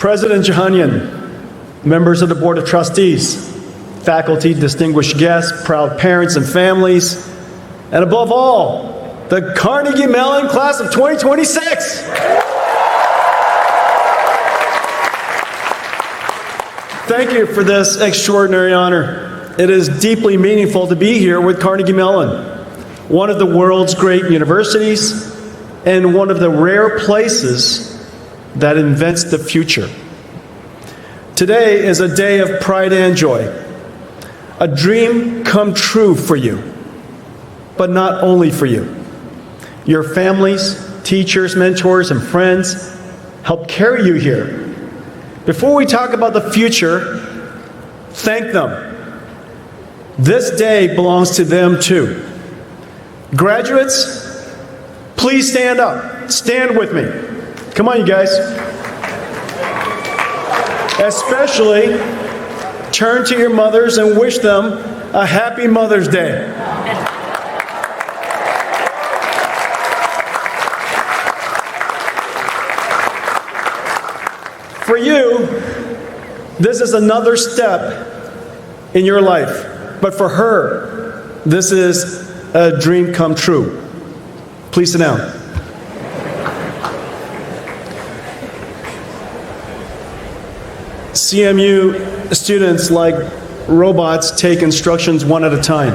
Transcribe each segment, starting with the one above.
President Jahanian, members of the Board of Trustees, faculty, distinguished guests, proud parents and families, and above all, the Carnegie Mellon class of 2026. Thank you for this extraordinary honor. It is deeply meaningful to be here with Carnegie Mellon, one of the world's great universities and one of the rare places that invents the future. Today is a day of pride and joy, a dream come true for you, but not only for you. Your families, teachers, mentors, and friends helped carry you here. Before we talk about the future, thank them. This day belongs to them too. Graduates, please stand up. Stand with me. Come on, you guys. Especially, turn to your mothers and wish them a happy Mother's Day. For you, this is another step in your life. But for her, this is a dream come true. Please sit down. CMU students, like robots, take instructions one at a time.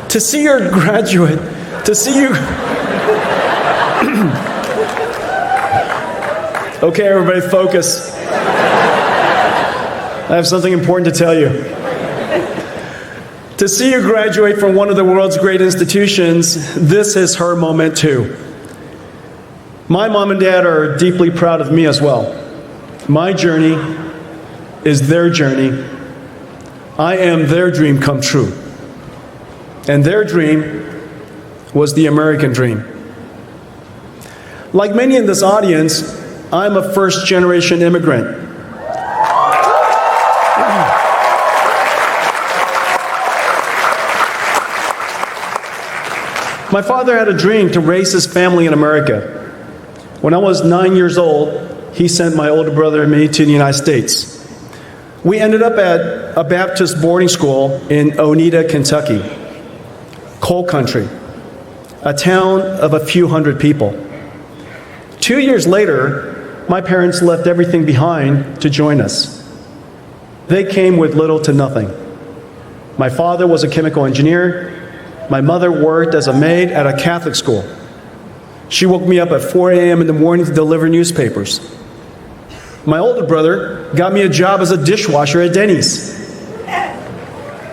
To see your graduate, to see you... Okay, everybody, focus. I have something important to tell you. To see you graduate from one of the world's great institutions, this is her moment too. My mom and dad are deeply proud of me as well. My journey is their journey. I am their dream come true. And their dream was the American dream. Like many in this audience, I'm a first-generation immigrant. My father had a dream to raise his family in America. When I was 9 years old, he sent my older brother and me to the United States. We ended up at a Baptist boarding school in Oneida, Kentucky. Coal country, a town of a few hundred people. 2 years later, my parents left everything behind to join us. They came with little to nothing. My father was a chemical engineer. My mother worked as a maid at a Catholic school. She woke me up at 4 a.m. in the morning to deliver newspapers. My older brother got me a job as a dishwasher at Denny's,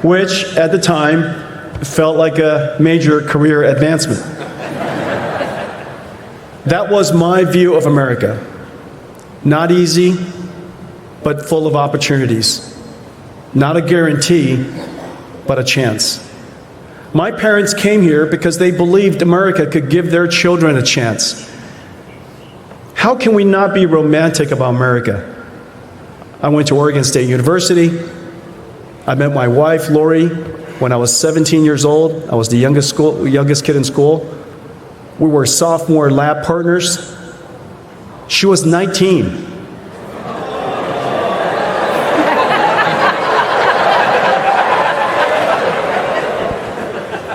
which at the time felt like a major career advancement. That was my view of America. Not easy, but full of opportunities. Not a guarantee, but a chance. My parents came here because they believed America could give their children a chance. How can we not be romantic about America? I went to Oregon State University. I met my wife, Lori, when I was 17 years old. I was the youngest kid in school. We were sophomore lab partners. She was 19.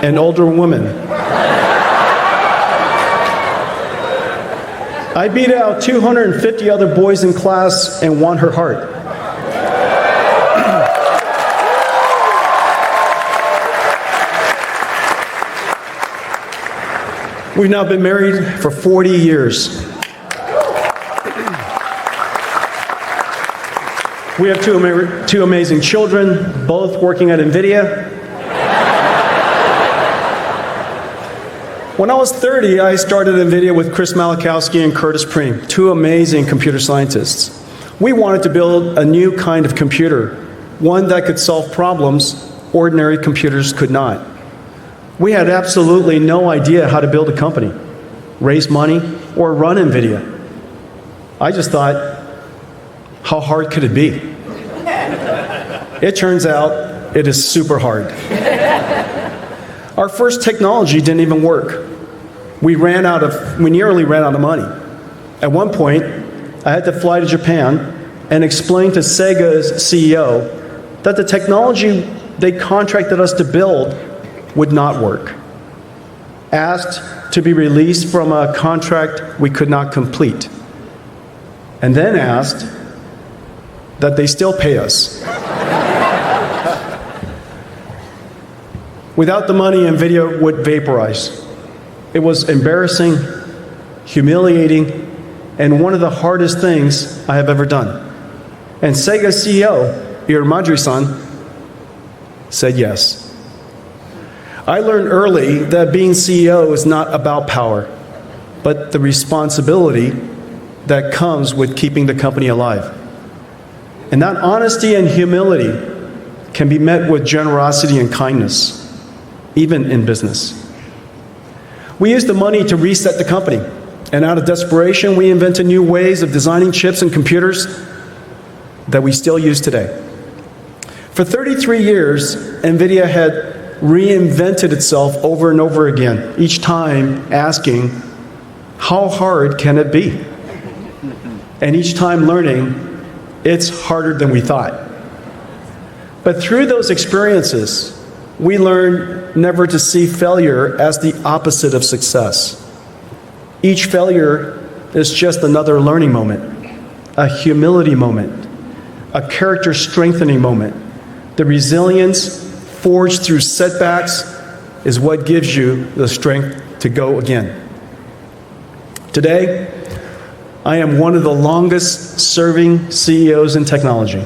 An older woman. I beat out 250 other boys in class and won her heart. We've now been married for 40 years. We have two amazing children, both working at NVIDIA. When I was 30, I started NVIDIA with Chris Malachowski and Curtis Preem, two amazing computer scientists. We wanted to build a new kind of computer, one that could solve problems ordinary computers could not. We had absolutely no idea how to build a company, raise money, or run NVIDIA. I just thought, how hard could it be? It turns out it is super hard. Our first technology didn't even work. We nearly ran out of money. At one point, I had to fly to Japan and explain to Sega's CEO that the technology they contracted us to build would not work. Asked to be released from a contract we could not complete. And then asked that they still pay us. Without the money, NVIDIA would vaporize. It was embarrassing, humiliating, and one of the hardest things I have ever done. And Sega CEO, Madri-san, said yes. I learned early that being CEO is not about power, but the responsibility that comes with keeping the company alive. And that honesty and humility can be met with generosity and kindness, even in business. We used the money to reset the company, and out of desperation, we invented new ways of designing chips and computers that we still use today. For 33 years, NVIDIA had reinvented itself over and over again, each time asking, how hard can it be? And each time learning, it's harder than we thought. But through those experiences, we learned never to see failure as the opposite of success. Each failure is just another learning moment, a humility moment, a character strengthening moment. The resilience forged through setbacks is what gives you the strength to go again. Today, I am one of the longest serving CEOs in technology.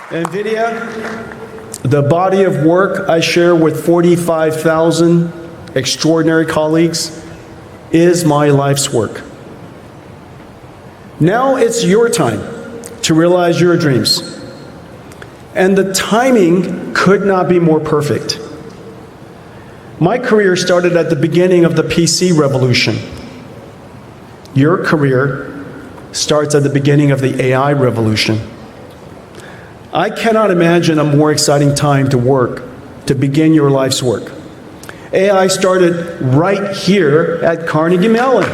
NVIDIA, the body of work I share with 45,000 extraordinary colleagues, is my life's work. Now it's your time to realize your dreams. And the timing could not be more perfect. My career started at the beginning of the PC revolution. Your career starts at the beginning of the AI revolution. I cannot imagine a more exciting time to begin your life's work. AI started right here at Carnegie Mellon.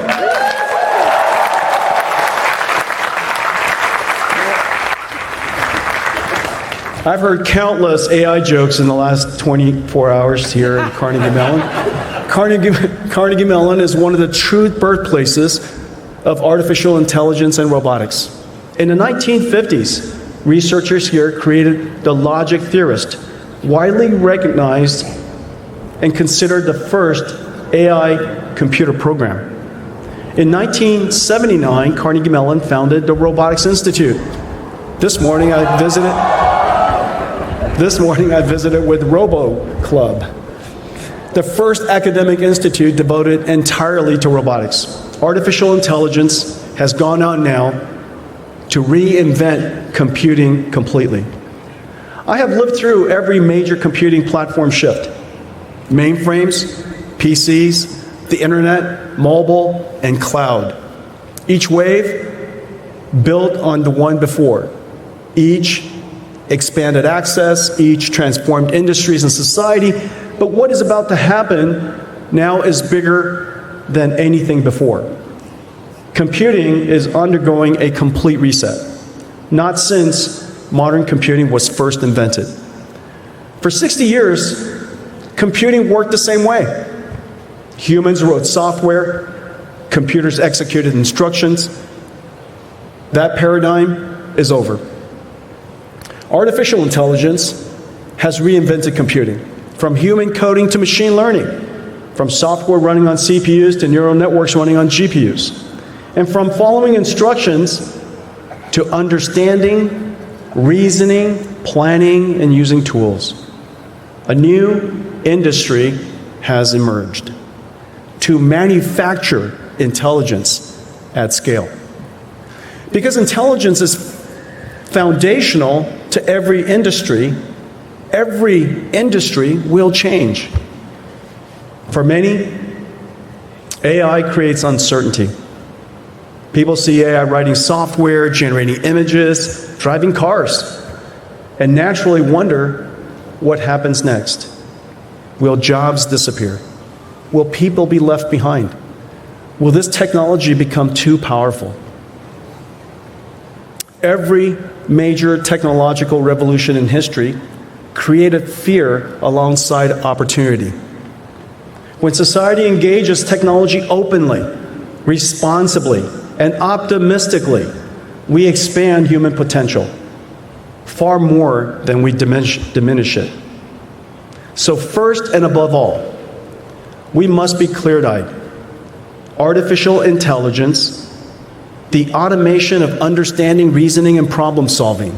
I've heard countless AI jokes in the last 24 hours here at Carnegie Mellon. Carnegie Mellon is one of the true birthplaces of artificial intelligence and robotics. In the 1950s, researchers here created the logic theorist, widely recognized and considered the first AI computer program. In 1979, Carnegie Mellon founded the Robotics Institute. This morning I visited with Robo Club, the first academic institute devoted entirely to robotics. Artificial intelligence has gone on now to reinvent computing completely. I have lived through every major computing platform shift. Mainframes, PCs, the internet, mobile, and cloud. Each wave built on the one before. Each expanded access, each transformed industries and society. But what is about to happen now is bigger than anything before. Computing is undergoing a complete reset, not since modern computing was first invented. For 60 years, computing worked the same way. Humans wrote software, computers executed instructions. That paradigm is over. Artificial intelligence has reinvented computing, from human coding to machine learning, from software running on CPUs to neural networks running on GPUs, and from following instructions to understanding, reasoning, planning, and using tools. A new industry has emerged to manufacture intelligence at scale. Because intelligence is foundational to every industry will change. For many, AI creates uncertainty. People see AI writing software, generating images, driving cars, and naturally wonder what happens next. Will jobs disappear? Will people be left behind? Will this technology become too powerful? Every major technological revolution in history created fear alongside opportunity. When society engages technology openly, responsibly, and optimistically, we expand human potential far more than we diminish it. So first and above all, we must be clear-eyed. Artificial intelligence, the automation of understanding, reasoning, and problem solving,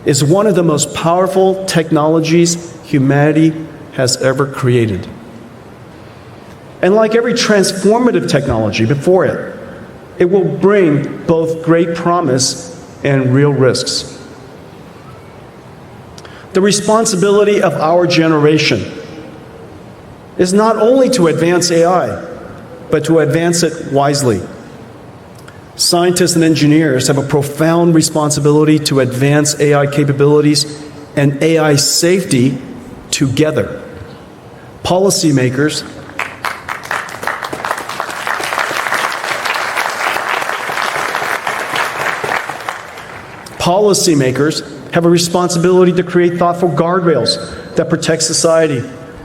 is one of the most powerful technologies humanity has ever created. And like every transformative technology before it, it will bring both great promise and real risks. The responsibility of our generation is not only to advance AI, but to advance it wisely. Scientists and engineers have a profound responsibility to advance AI capabilities and AI safety together. Policymakers have a responsibility to create thoughtful guardrails that protect society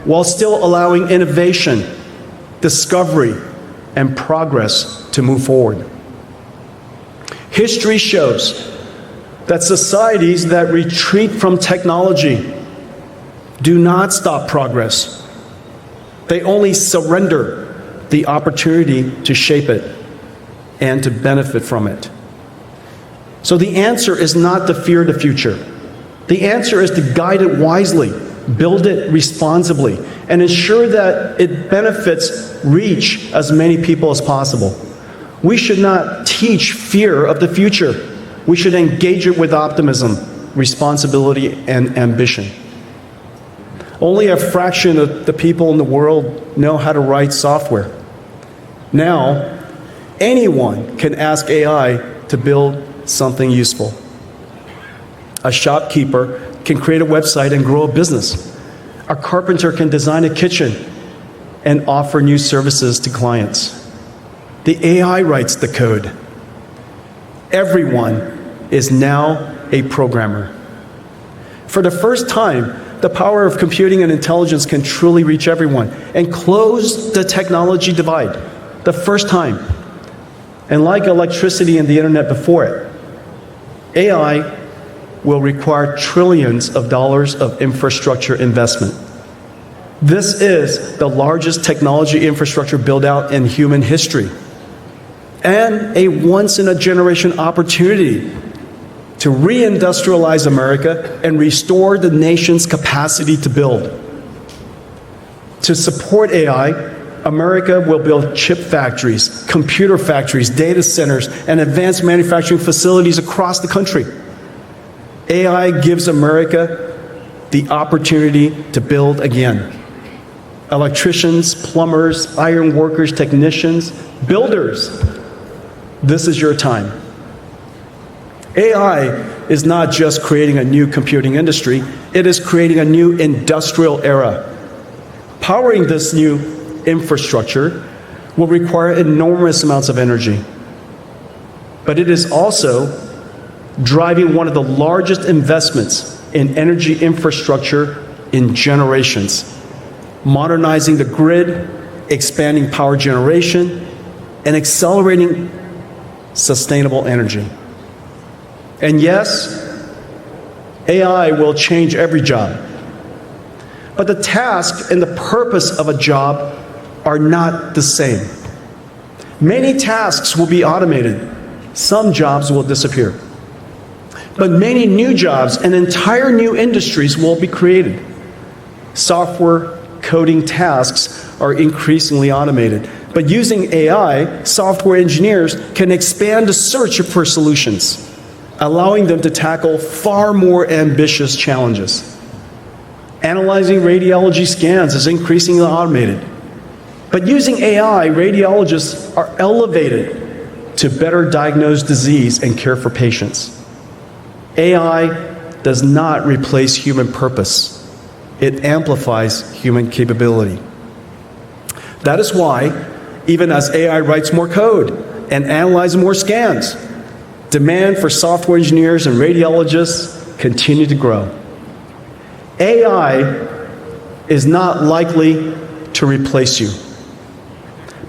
while still allowing innovation, discovery, and progress to move forward. History shows that societies that retreat from technology do not stop progress. They only surrender the opportunity to shape it and to benefit from it. So the answer is not to fear the future. The answer is to guide it wisely, build it responsibly, and ensure that it benefits reach as many people as possible. We should not teach fear of the future. We should engage it with optimism, responsibility, and ambition. Only a fraction of the people in the world know how to write software. Now, anyone can ask AI to build something useful. A shopkeeper can create a website and grow a business. A carpenter can design a kitchen and offer new services to clients. The AI writes the code. Everyone is now a programmer. For the first time, the power of computing and intelligence can truly reach everyone and close the technology divide. The first time. And like electricity and the internet before it, AI will require trillions of dollars of infrastructure investment. This is the largest technology infrastructure build-out in human history, and a once-in-a-generation opportunity to reindustrialize America and restore the nation's capacity to build. To support AI, America will build chip factories, computer factories, data centers, and advanced manufacturing facilities across the country. AI gives America the opportunity to build again. Electricians, plumbers, iron workers, technicians, builders, this is your time. AI is not just creating a new computing industry, it is creating a new industrial era. Powering this new infrastructure will require enormous amounts of energy. But it is also driving one of the largest investments in energy infrastructure in generations, modernizing the grid, expanding power generation, and accelerating sustainable energy. And yes, AI will change every job. But the task and the purpose of a job are not the same. Many tasks will be automated. Some jobs will disappear. But many new jobs and entire new industries will be created. Software coding tasks are increasingly automated. But using AI, software engineers can expand the search for solutions, allowing them to tackle far more ambitious challenges. Analyzing radiology scans is increasingly automated. But using AI, radiologists are elevated to better diagnose disease and care for patients. AI does not replace human purpose. It amplifies human capability. That is why, even as AI writes more code and analyzes more scans, demand for software engineers and radiologists continue to grow. AI is not likely to replace you,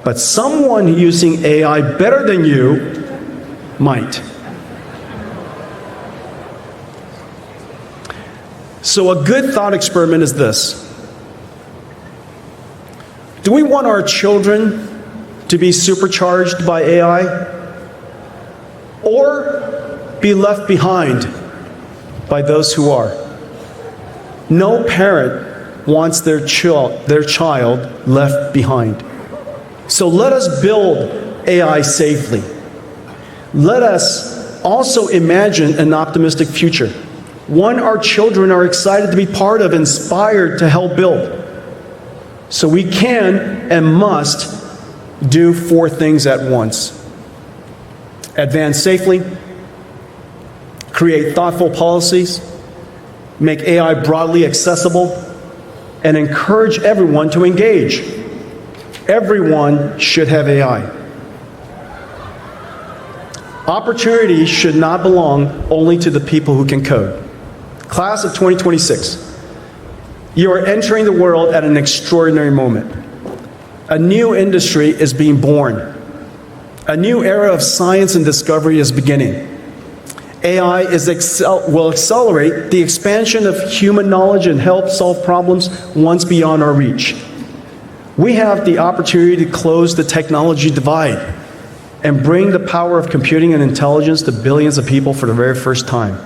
but someone using AI better than you might. So a good thought experiment is this. Do we want our children to be supercharged by AI, or be left behind by those who are? No parent wants their child left behind. So let us build AI safely. Let us also imagine an optimistic future, one our children are excited to be part of, inspired to help build. So we can and must do 4 things at once. Advance safely, create thoughtful policies, make AI broadly accessible, and encourage everyone to engage. Everyone should have AI. Opportunity should not belong only to the people who can code. Class of 2026, you are entering the world at an extraordinary moment. A new industry is being born. A new era of science and discovery is beginning. AI will accelerate the expansion of human knowledge and help solve problems once beyond our reach. We have the opportunity to close the technology divide and bring the power of computing and intelligence to billions of people for the very first time.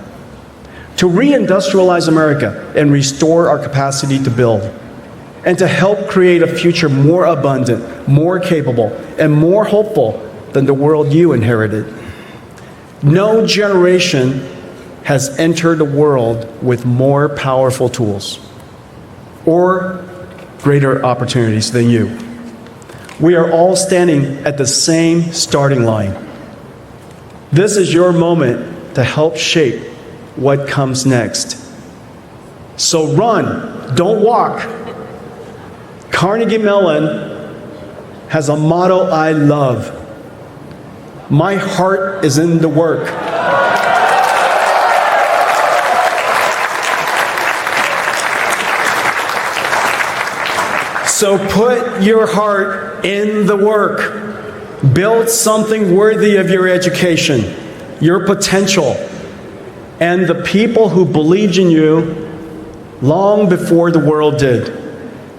To reindustrialize America and restore our capacity to build, and to help create a future more abundant, more capable, and more hopeful than the world you inherited. No generation has entered the world with more powerful tools or greater opportunities than you. We are all standing at the same starting line. This is your moment to help shape what comes next. So run, don't walk. Carnegie Mellon has a motto I love. My heart is in the work. So put your heart in the work. Build something worthy of your education, your potential, and the people who believed in you long before the world did.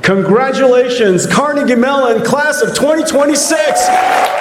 Congratulations, Carnegie Mellon, class of 2026.